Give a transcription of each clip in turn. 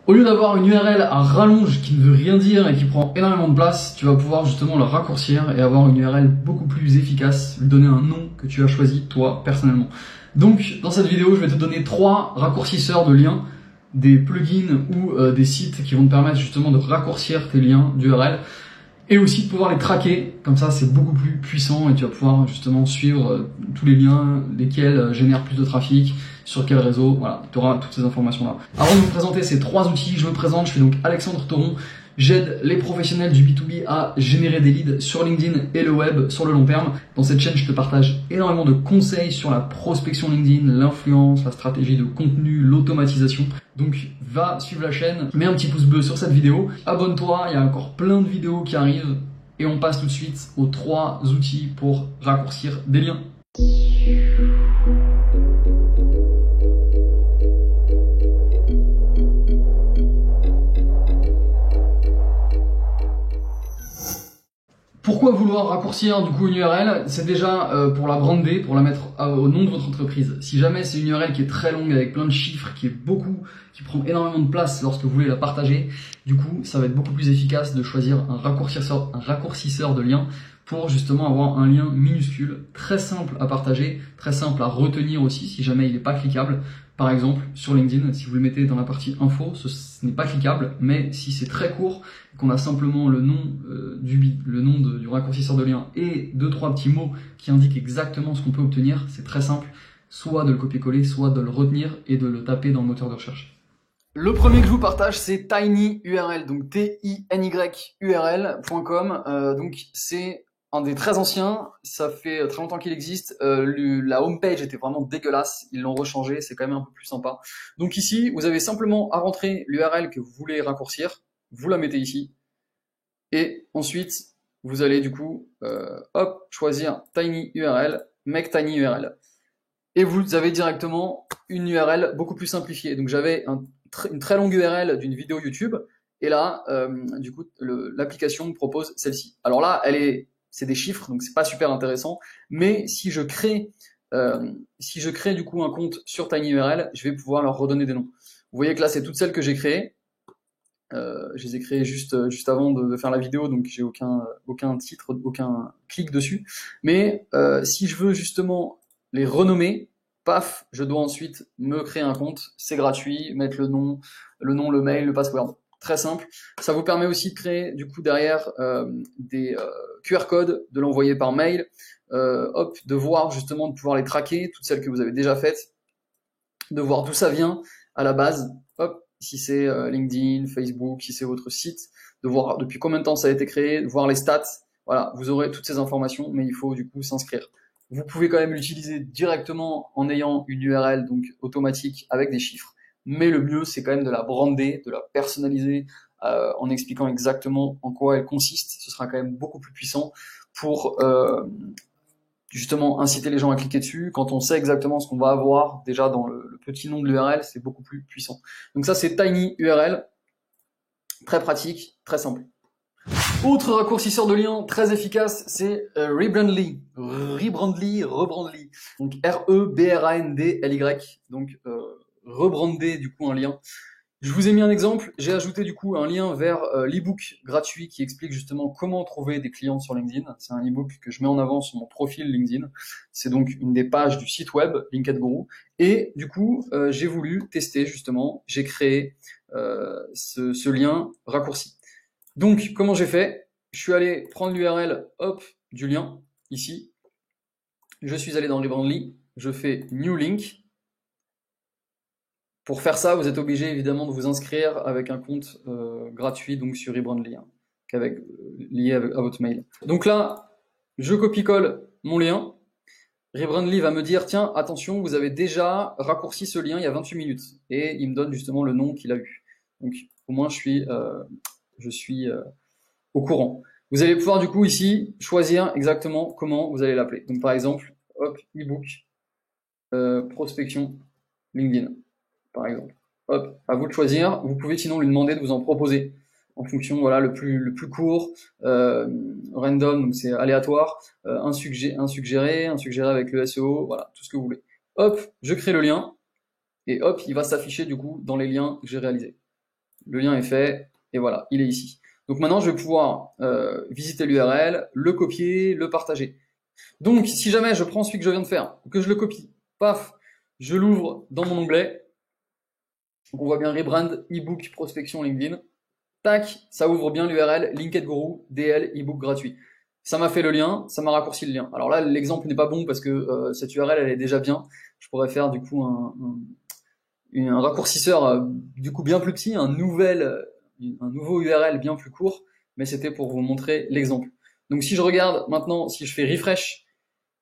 Au lieu d'avoir une URL à rallonge qui ne veut rien dire et qui prend énormément de place, tu vas pouvoir justement le raccourcir et avoir une URL beaucoup plus efficace, lui donner un nom que tu as choisi toi personnellement. Donc dans cette vidéo, je vais te donner 3 raccourcisseurs de liens, des plugins ou des sites qui vont te permettre justement de raccourcir tes liens d'URL et aussi de pouvoir les traquer. Comme ça, c'est beaucoup plus puissant et tu vas pouvoir justement suivre tous les liens, lesquels génèrent plus de trafic, sur quel réseau, voilà, tu auras toutes ces informations-là. Avant de vous présenter ces 3 outils, je me présente, je suis donc Alexandre Thoron. J'aide les professionnels du B2B à générer des leads sur LinkedIn et le web sur le long terme. Dans cette chaîne, je te partage énormément de conseils sur la prospection LinkedIn, l'influence, la stratégie de contenu, l'automatisation. Donc, va suivre la chaîne, mets un petit pouce bleu sur cette vidéo, abonne-toi, il y a encore plein de vidéos qui arrivent. Et on passe tout de suite aux 3 outils pour raccourcir des liens. Pourquoi vouloir raccourcir du coup une URL? C'est déjà pour la brander, pour la mettre au nom de votre entreprise. Si jamais c'est une URL qui est très longue avec plein de chiffres, qui prend énormément de place lorsque vous voulez la partager, du coup ça va être beaucoup plus efficace de choisir un raccourcisseur de lien pour justement avoir un lien minuscule, très simple à partager, très simple à retenir aussi si jamais il n'est pas cliquable. Par exemple, sur LinkedIn, si vous le mettez dans la partie info, ce n'est pas cliquable, mais si c'est très court, qu'on a simplement le nom du raccourcisseur de lien et 2-3 petits mots qui indiquent exactement ce qu'on peut obtenir, c'est très simple, soit de le copier-coller, soit de le retenir et de le taper dans le moteur de recherche. Le premier que je vous partage, c'est tinyurl, donc tinyurl.com. Donc c'est un des très anciens, ça fait très longtemps qu'il existe. La homepage était vraiment dégueulasse, ils l'ont rechangé, c'est quand même un peu plus sympa. Donc ici, vous avez simplement à rentrer l'URL que vous voulez raccourcir, vous la mettez ici, et ensuite vous allez du coup choisir tinyurl, make tinyurl, et vous avez directement une URL beaucoup plus simplifiée. Donc j'avais une très longue URL d'une vidéo YouTube, et là du coup l'application me propose celle-ci. Alors là c'est des chiffres, donc c'est pas super intéressant, mais si je crée du coup un compte sur tinyurl, je vais pouvoir leur redonner des noms. Vous voyez que là c'est toutes celles que j'ai créées. Je les ai créées juste avant de faire la vidéo, donc j'ai aucun titre, aucun clic dessus. Mais si je veux justement les renommer, paf, je dois ensuite me créer un compte, c'est gratuit, mettre le nom, le mail, le password. Très simple. Ça vous permet aussi de créer du coup derrière des QR codes, de l'envoyer par mail, de voir justement, de pouvoir les traquer, toutes celles que vous avez déjà faites, de voir d'où ça vient à la base, si c'est LinkedIn, Facebook, si c'est votre site, de voir depuis combien de temps ça a été créé, de voir les stats. Voilà, vous aurez toutes ces informations, mais il faut du coup s'inscrire. Vous pouvez quand même l'utiliser directement en ayant une URL donc automatique avec des chiffres, mais le mieux c'est quand même de la brander, de la personnaliser en expliquant exactement en quoi elle consiste. Ce sera quand même beaucoup plus puissant pour justement inciter les gens à cliquer dessus. Quand on sait exactement ce qu'on va avoir déjà dans le petit nom de l'URL, c'est beaucoup plus puissant. Donc ça c'est tinyurl, très pratique, très simple. Autre raccourcisseur de lien très efficace, c'est Rebrandly. Donc R-E-B-R-A-N-D-L-Y. Donc rebrander du coup un lien. Je vous ai mis un exemple, j'ai ajouté du coup un lien vers l'ebook gratuit qui explique justement comment trouver des clients sur LinkedIn. C'est un ebook que je mets en avant sur mon profil LinkedIn. C'est donc une des pages du site web LinkedIn Guru. Et du coup, j'ai voulu tester justement, j'ai créé ce lien raccourci. Donc, comment j'ai fait? Je suis allé prendre l'URL du lien, ici. Je suis allé dans Rebrandly, je fais New Link. Pour faire ça, vous êtes obligé évidemment de vous inscrire avec un compte gratuit donc sur Rebrandly, hein, lié à votre mail. Donc là, je copie-colle mon lien. Rebrandly va me dire, tiens, attention, vous avez déjà raccourci ce lien il y a 28 minutes. Et il me donne justement le nom qu'il a eu. Donc au moins, je suis au courant. Vous allez pouvoir du coup ici choisir exactement comment vous allez l'appeler. Donc par exemple, ebook, prospection, LinkedIn. Par exemple. À vous de choisir. Vous pouvez sinon lui demander de vous en proposer en fonction, voilà, le plus court, random, donc c'est aléatoire, un suggéré avec le SEO, voilà, tout ce que vous voulez. Je crée le lien et il va s'afficher du coup dans les liens que j'ai réalisés. Le lien est fait, et voilà, il est ici. Donc maintenant, je vais pouvoir visiter l'URL, le copier, le partager. Donc, si jamais je prends celui que je viens de faire, que je le copie, paf, je l'ouvre dans mon onglet. Donc on voit bien Rebrand, ebook, prospection, LinkedIn. Tac, ça ouvre bien l'URL Linked Guru, DL, ebook gratuit. Ça m'a fait le lien, ça m'a raccourci le lien. Alors là, l'exemple n'est pas bon parce que cette URL, elle est déjà bien. Je pourrais faire du coup un raccourcisseur du coup bien plus petit, un nouveau URL bien plus court, mais c'était pour vous montrer l'exemple. Donc si je regarde maintenant, si je fais refresh,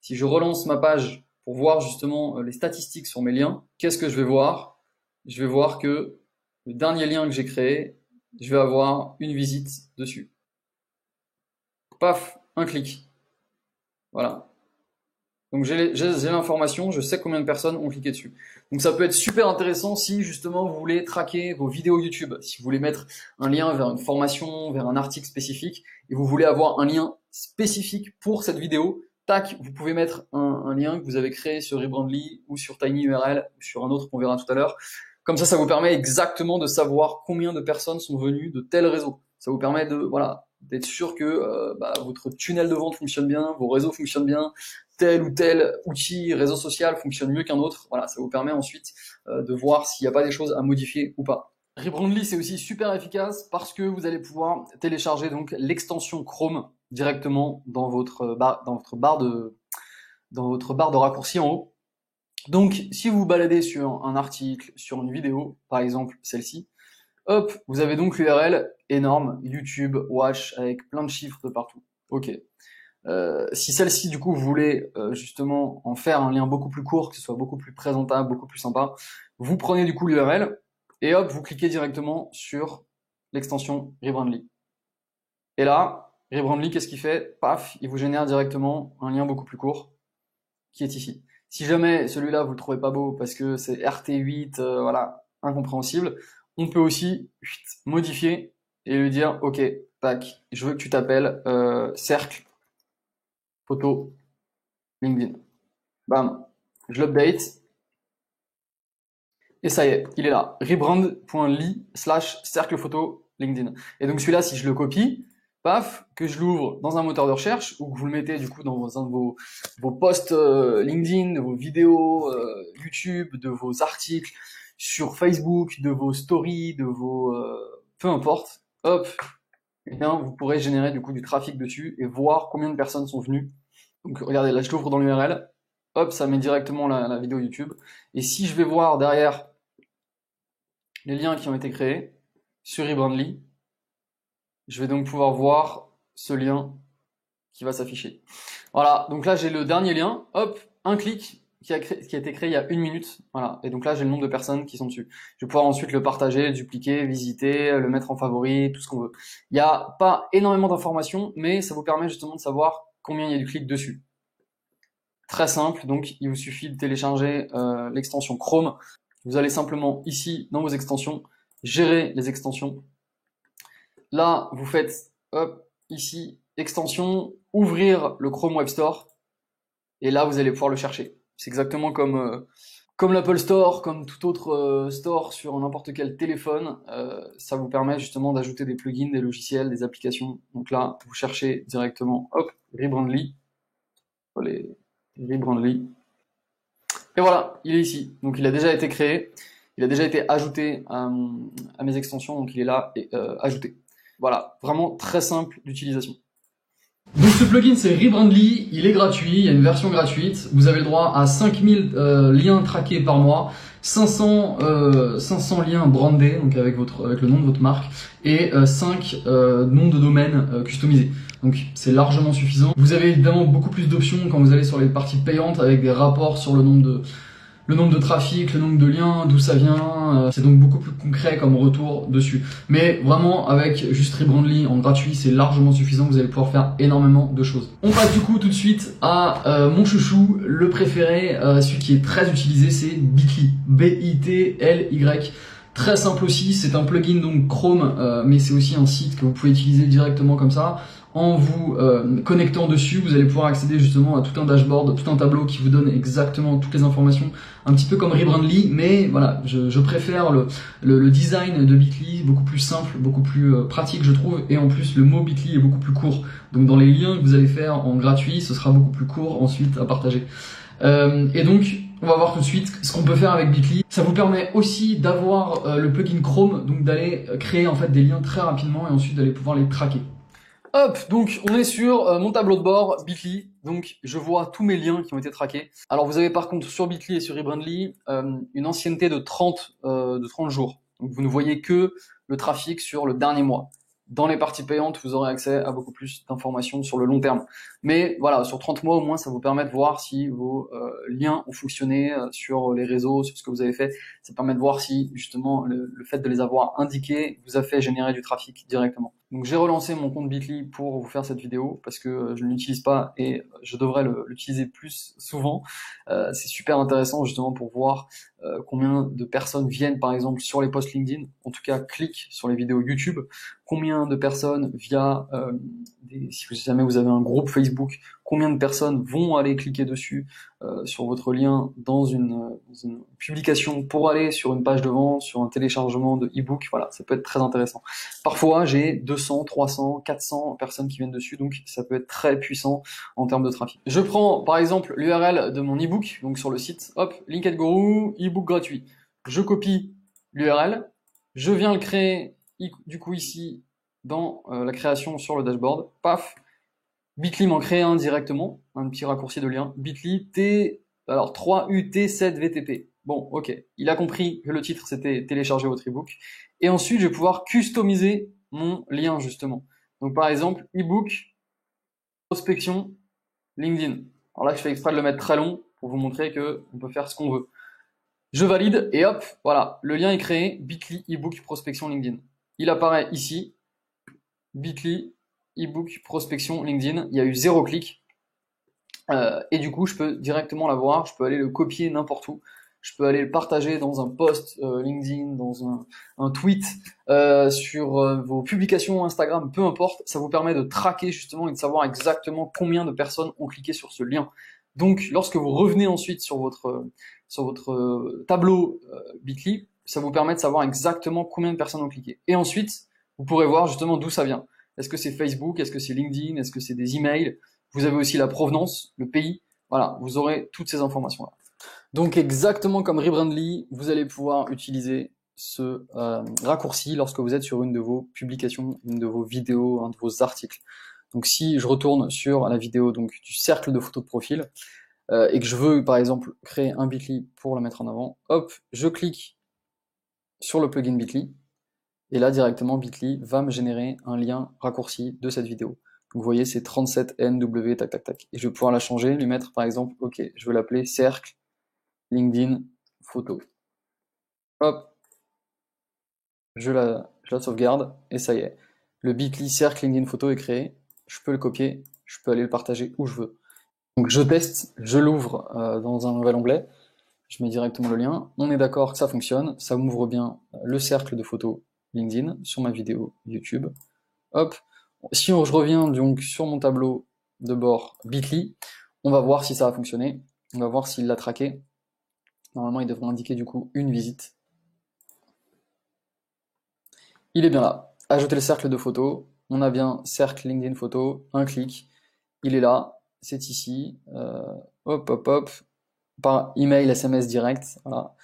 si je relance ma page pour voir justement les statistiques sur mes liens, qu'est-ce que je vais voir? Je vais voir que le dernier lien que j'ai créé, je vais avoir une visite dessus. Paf, un clic. Voilà. Donc j'ai l'information, je sais combien de personnes ont cliqué dessus. Donc ça peut être super intéressant si justement vous voulez traquer vos vidéos YouTube, si vous voulez mettre un lien vers une formation, vers un article spécifique, et vous voulez avoir un lien spécifique pour cette vidéo, tac, vous pouvez mettre un lien que vous avez créé sur Rebrandly ou sur TinyURL ou sur un autre qu'on verra tout à l'heure. Comme ça vous permet exactement de savoir combien de personnes sont venues de tel réseau. Ça vous permet de, voilà, d'être sûr que votre tunnel de vente fonctionne bien, vos réseaux fonctionnent bien, tel ou tel outil réseau social fonctionne mieux qu'un autre. Voilà, ça vous permet ensuite de voir s'il n'y a pas des choses à modifier ou pas. Rebrandly, c'est aussi super efficace parce que vous allez pouvoir télécharger donc l'extension Chrome directement dans votre barre de raccourci en haut. Donc, si vous vous baladez sur un article, sur une vidéo, par exemple celle-ci, hop, vous avez donc l'URL énorme, YouTube, Watch, avec plein de chiffres de partout. Ok. Si celle-ci, du coup, vous voulez justement en faire un lien beaucoup plus court, que ce soit beaucoup plus présentable, beaucoup plus sympa, vous prenez du coup l'URL et hop, vous cliquez directement sur l'extension Rebrandly. Et là, Rebrandly, qu'est-ce qu'il fait? Paf, il vous génère directement un lien beaucoup plus court qui est ici. Si jamais celui-là vous le trouvez pas beau parce que c'est RT8, voilà, incompréhensible, on peut aussi modifier et lui dire ok, tac, je veux que tu t'appelles cercle photo LinkedIn. Bam, je l'update et ça y est, il est là. rebrand.ly/cercle photo LinkedIn. Et donc celui-là, si je le copie, paf, que je l'ouvre dans un moteur de recherche ou que vous le mettez du coup dans un de vos posts LinkedIn, de vos vidéos YouTube, de vos articles sur Facebook, de vos stories, de vos peu importe, hop, et bien vous pourrez générer du coup du trafic dessus et voir combien de personnes sont venues. Donc regardez, là je l'ouvre dans l'URL, hop, ça met directement la vidéo YouTube. Et si je vais voir derrière les liens qui ont été créés sur Rebrandly, je vais donc pouvoir voir ce lien qui va s'afficher. Voilà, donc là j'ai le dernier lien, hop, un clic qui a été créé il y a 1 minute, voilà, et donc là j'ai le nombre de personnes qui sont dessus. Je vais pouvoir ensuite le partager, le dupliquer, visiter, le mettre en favori, tout ce qu'on veut. Il n'y a pas énormément d'informations, mais ça vous permet justement de savoir combien il y a du clic dessus. Très simple, donc il vous suffit de télécharger l'extension Chrome. Vous allez simplement ici dans vos extensions, gérer les extensions. Là, vous faites, hop, ici, extension, ouvrir le Chrome Web Store, et là, vous allez pouvoir le chercher. C'est exactement comme l'Apple Store, comme tout autre store sur n'importe quel téléphone. Ça vous permet justement d'ajouter des plugins, des logiciels, des applications. Donc là, vous cherchez directement, hop, Rebrandly, Rebrandly. Et voilà, il est ici. Donc il a déjà été créé, il a déjà été ajouté à mes extensions, donc il est là et ajouté. Voilà, vraiment très simple d'utilisation. Donc ce plugin c'est Rebrandly, il est gratuit, il y a une version gratuite, vous avez le droit à 5000 liens traqués par mois, 500 liens brandés, donc avec le nom de votre marque, et 5 noms de domaine customisés. Donc c'est largement suffisant. Vous avez évidemment beaucoup plus d'options quand vous allez sur les parties payantes avec des rapports sur le nombre de trafic, le nombre de liens, d'où ça vient. C'est donc beaucoup plus concret comme retour dessus. Mais vraiment, avec juste Rebrandly en gratuit, c'est largement suffisant. Vous allez pouvoir faire énormément de choses. On passe du coup tout de suite à mon chouchou, le préféré, celui qui est très utilisé, c'est Bitly. B-I-T-L-Y. Très simple aussi, c'est un plugin donc Chrome, mais c'est aussi un site que vous pouvez utiliser directement comme ça, En vous connectant dessus, vous allez pouvoir accéder justement à tout un dashboard, tout un tableau qui vous donne exactement toutes les informations, un petit peu comme Rebrandly, mais voilà, je préfère le design de Bitly, beaucoup plus simple, beaucoup plus pratique je trouve, et en plus le mot Bitly est beaucoup plus court. Donc dans les liens que vous allez faire en gratuit, ce sera beaucoup plus court ensuite à partager. Et donc, on va voir tout de suite ce qu'on peut faire avec Bitly. Ça vous permet aussi d'avoir le plugin Chrome, donc d'aller créer en fait des liens très rapidement et ensuite d'aller pouvoir les traquer. Hop, donc on est sur mon tableau de bord Bitly, donc je vois tous mes liens qui ont été traqués. Alors vous avez par contre sur Bitly et sur Rebrandly une ancienneté de 30 jours, donc vous ne voyez que le trafic sur le dernier mois. Dans les parties payantes, vous aurez accès à beaucoup plus d'informations sur le long terme. Mais voilà, sur 30 mois au moins, ça vous permet de voir si vos liens ont fonctionné sur les réseaux, sur ce que vous avez fait. Ça permet de voir si justement le fait de les avoir indiqués vous a fait générer du trafic directement. Donc j'ai relancé mon compte Bitly pour vous faire cette vidéo parce que je ne l'utilise pas et je devrais l'utiliser plus souvent. C'est super intéressant justement pour voir combien de personnes viennent par exemple sur les posts LinkedIn, en tout cas cliquent sur les vidéos YouTube, combien de personnes via si jamais vous avez un groupe Facebook, combien de personnes vont aller cliquer dessus sur votre lien dans une publication pour aller sur une page de vente, sur un téléchargement de e-book. Voilà, ça peut être très intéressant. Parfois j'ai 200, 300, 400 personnes qui viennent dessus, donc ça peut être très puissant en termes de trafic. Je prends par exemple l'URL de mon e-book, donc sur le site, hop, Linked Guru, e-book gratuit. Je copie l'URL, je viens le créer du coup ici dans la création sur le dashboard, paf, Bitly m'en crée un directement, un petit raccourci de lien, Bitly alors 3UT7VTP. Bon, ok, il a compris que le titre c'était télécharger votre ebook, et ensuite je vais pouvoir customiser mon lien justement. Donc par exemple, ebook, prospection, LinkedIn. Alors là je fais exprès de le mettre très long pour vous montrer que on peut faire ce qu'on veut. Je valide et hop, voilà, le lien est créé, Bitly ebook prospection LinkedIn. Il apparaît ici, Bitly ebook prospection LinkedIn, il y a eu 0 clic et du coup je peux directement l'avoir, je peux aller le copier n'importe où, je peux aller le partager dans un post LinkedIn, dans un tweet, sur vos publications Instagram, peu importe, ça vous permet de traquer justement et de savoir exactement combien de personnes ont cliqué sur ce lien. Donc lorsque vous revenez ensuite sur votre tableau Bitly, ça vous permet de savoir exactement combien de personnes ont cliqué. Et ensuite, vous pourrez voir justement d'où ça vient. Est-ce que c'est Facebook? Est-ce que c'est LinkedIn? Est-ce que c'est des emails? Vous avez aussi la provenance, le pays. Voilà, vous aurez toutes ces informations-là. Donc exactement comme Rebrandly, vous allez pouvoir utiliser ce raccourci lorsque vous êtes sur une de vos publications, une de vos vidéos, un de vos articles. Donc si je retourne sur la vidéo donc du cercle de photos de profil et que je veux par exemple créer un Bitly pour le mettre en avant, hop, je clique sur le plugin Bitly. Et là, directement, Bitly va me générer un lien raccourci de cette vidéo. Donc, vous voyez, c'est 37NW, tac, tac, tac. Et je vais pouvoir la changer, lui mettre, par exemple, ok, je veux l'appeler cercle, LinkedIn, photo. Hop. Je la sauvegarde, et ça y est. Le Bitly cercle, LinkedIn, photo est créé. Je peux le copier, je peux aller le partager où je veux. Donc, je teste, je l'ouvre dans un nouvel onglet. Je mets directement le lien. On est d'accord que ça fonctionne. Ça m'ouvre bien le cercle de photos LinkedIn sur ma vidéo YouTube. Hop, si je reviens donc sur mon tableau de bord Bitly, on va voir si ça a fonctionné, on va voir s'il l'a traqué. Normalement, il devrait indiquer du coup une visite. Il est bien là. Ajouter le cercle de photos. On a bien cercle LinkedIn photo, un clic. Il est là, c'est ici. Hop, hop, hop. Par email, SMS direct, voilà.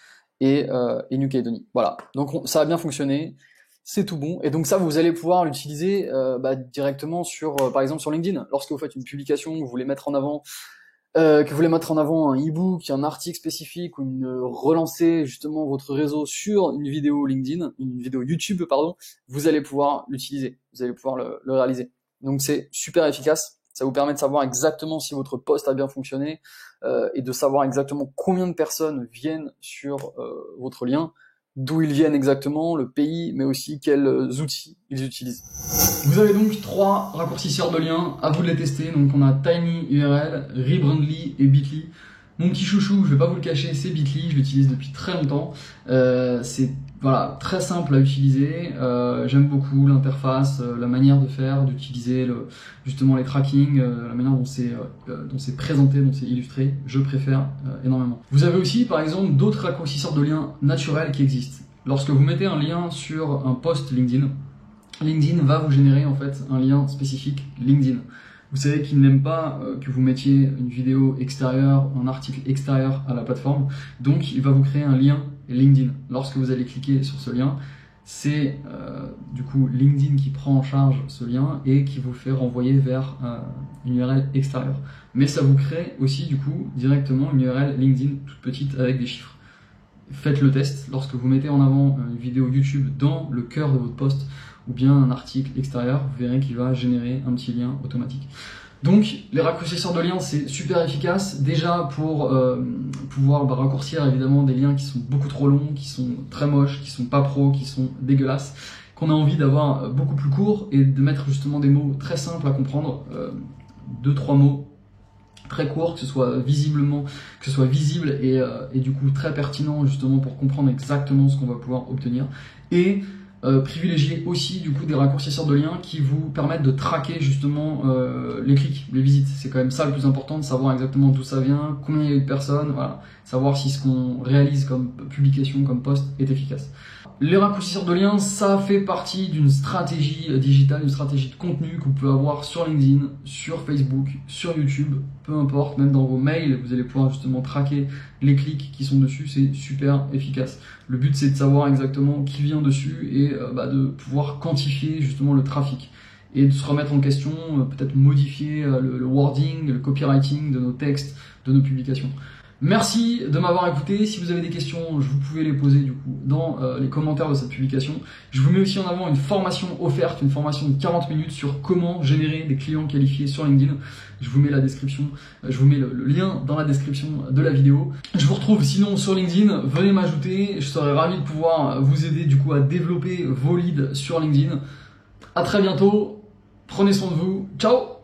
Et New Caledonie. Voilà. Donc ça a bien fonctionné. C'est tout bon. Et donc ça, vous allez pouvoir l'utiliser directement sur, par exemple, sur LinkedIn. Lorsque vous faites une publication, vous voulez mettre en avant, que vous voulez mettre en avant un e-book, un article spécifique, ou relancer justement votre réseau sur une vidéo LinkedIn, une vidéo YouTube, pardon, vous allez pouvoir l'utiliser. Vous allez pouvoir le réaliser. Donc c'est super efficace. Ça vous permet de savoir exactement si votre post a bien fonctionné et de savoir exactement combien de personnes viennent sur votre lien, d'où ils viennent exactement, le pays, mais aussi quels outils ils utilisent. Vous avez donc 3 raccourcisseurs de liens, à vous de les tester. Donc on a TinyURL, Rebrandly et Bitly. Mon petit chouchou, je vais pas vous le cacher, c'est Bitly, je l'utilise depuis très longtemps. C'est voilà, très simple à utiliser. J'aime beaucoup l'interface, la manière de faire, d'utiliser justement les trackings, la manière dont c'est présenté, dont c'est illustré. Je préfère énormément. Vous avez aussi, par exemple, d'autres raccourcisseurs de liens naturels qui existent. Lorsque vous mettez un lien sur un post LinkedIn, LinkedIn va vous générer en fait un lien spécifique LinkedIn. Vous savez qu'il n'aime pas que vous mettiez une vidéo extérieure, un article extérieur à la plateforme, donc il va vous créer un lien LinkedIn. Lorsque vous allez cliquer sur ce lien, c'est du coup LinkedIn qui prend en charge ce lien et qui vous fait renvoyer vers une URL extérieure. Mais ça vous crée aussi du coup directement une URL LinkedIn toute petite avec des chiffres. Faites le test lorsque vous mettez en avant une vidéo YouTube dans le cœur de votre post ou bien un article extérieur, vous verrez qu'il va générer un petit lien automatique. Donc les raccourcisseurs de liens, c'est super efficace, déjà pour pouvoir raccourcir évidemment des liens qui sont beaucoup trop longs, qui sont très moches, qui sont pas pro, qui sont dégueulasses, qu'on a envie d'avoir beaucoup plus court et de mettre justement des mots très simples à comprendre, 2-3 mots très court, que ce soit visible et du coup très pertinent justement pour comprendre exactement ce qu'on va pouvoir obtenir. Et privilégier aussi du coup des raccourcisseurs de liens qui vous permettent de traquer justement les clics, les visites. C'est quand même ça le plus important, de savoir exactement d'où ça vient, combien il y a eu de personnes, voilà, savoir si ce qu'on réalise comme publication, comme post est efficace. Les raccourcisseurs de liens, ça fait partie d'une stratégie digitale, une stratégie de contenu que vous pouvez avoir sur LinkedIn, sur Facebook, sur YouTube, peu importe, même dans vos mails, vous allez pouvoir justement traquer les clics qui sont dessus, c'est super efficace. Le but c'est de savoir exactement qui vient dessus et de pouvoir quantifier justement le trafic et de se remettre en question, peut-être modifier le wording, le copywriting de nos textes, de nos publications. Merci de m'avoir écouté. Si vous avez des questions, vous pouvez les poser du coup dans les commentaires de cette publication. Je vous mets aussi en avant une formation offerte, une formation de 40 minutes sur comment générer des clients qualifiés sur LinkedIn. Je vous mets la description, je vous mets le lien dans la description de la vidéo. Je vous retrouve sinon sur LinkedIn, venez m'ajouter, je serai ravi de pouvoir vous aider du coup à développer vos leads sur LinkedIn. À très bientôt, prenez soin de vous, ciao!